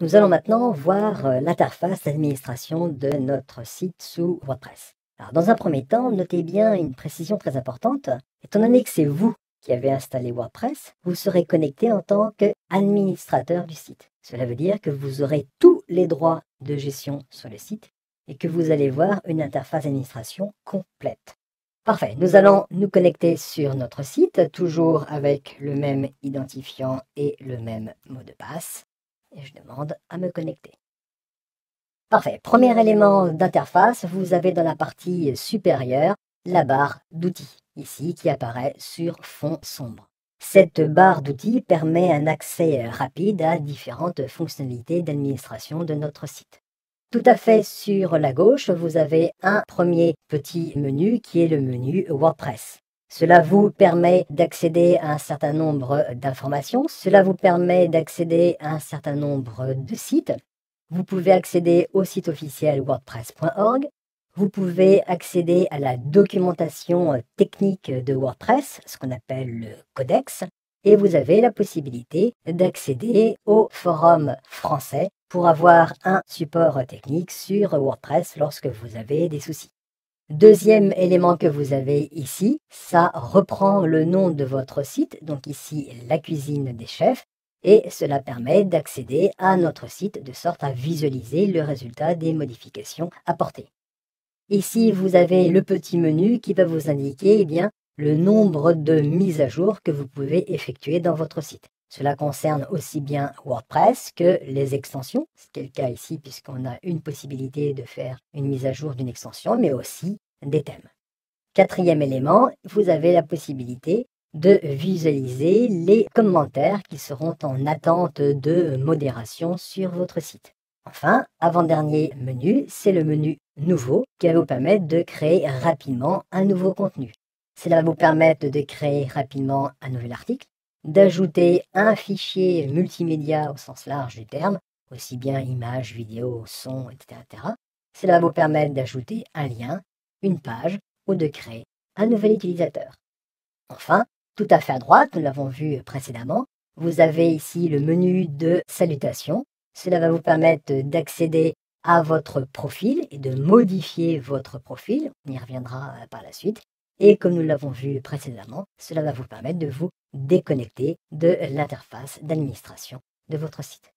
Nous allons maintenant voir l'interface d'administration de notre site sous WordPress. Alors, dans un premier temps, notez bien une précision très importante. Étant donné que c'est vous qui avez installé WordPress, vous serez connecté en tant qu'administrateur du site. Cela veut dire que vous aurez tous les droits de gestion sur le site et que vous allez voir une interface d'administration complète. Parfait, nous allons nous connecter sur notre site, toujours avec le même identifiant et le même mot de passe. Et je demande à me connecter. Parfait. Premier élément d'interface, vous avez dans la partie supérieure la barre d'outils, ici qui apparaît sur fond sombre. Cette barre d'outils permet un accès rapide à différentes fonctionnalités d'administration de notre site. Tout à fait sur la gauche, vous avez un premier petit menu qui est le menu WordPress. Cela vous permet d'accéder à un certain nombre d'informations. Cela vous permet d'accéder à un certain nombre de sites. Vous pouvez accéder au site officiel wordpress.org. Vous pouvez accéder à la documentation technique de WordPress, ce qu'on appelle le codex. Et vous avez la possibilité d'accéder au forum français pour avoir un support technique sur WordPress lorsque vous avez des soucis. Deuxième élément que vous avez ici, ça reprend le nom de votre site, donc ici la cuisine des chefs, et cela permet d'accéder à notre site de sorte à visualiser le résultat des modifications apportées. Ici, vous avez le petit menu qui va vous indiquer le nombre de mises à jour que vous pouvez effectuer dans votre site. Cela concerne aussi bien WordPress que les extensions, ce qui est le cas ici puisqu'on a une possibilité de faire une mise à jour d'une extension, mais aussi des thèmes. Quatrième élément, vous avez la possibilité de visualiser les commentaires qui seront en attente de modération sur votre site. Enfin, avant-dernier menu, c'est le menu Nouveau qui va vous permettre de créer rapidement un nouveau contenu. Cela va vous permettre de créer rapidement un nouvel article, d'ajouter un fichier multimédia au sens large du terme, aussi bien images, vidéos, sons, etc. Cela va vous permettre d'ajouter un lien, une page ou de créer un nouvel utilisateur. Enfin, tout à fait à droite, nous l'avons vu précédemment, vous avez ici le menu de salutation. Cela va vous permettre d'accéder à votre profil et de modifier votre profil. On y reviendra par la suite. Et comme nous l'avons vu précédemment, cela va vous permettre de vous déconnecter de l'interface d'administration de votre site.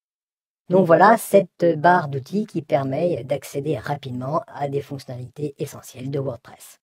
Donc voilà cette barre d'outils qui permet d'accéder rapidement à des fonctionnalités essentielles de WordPress.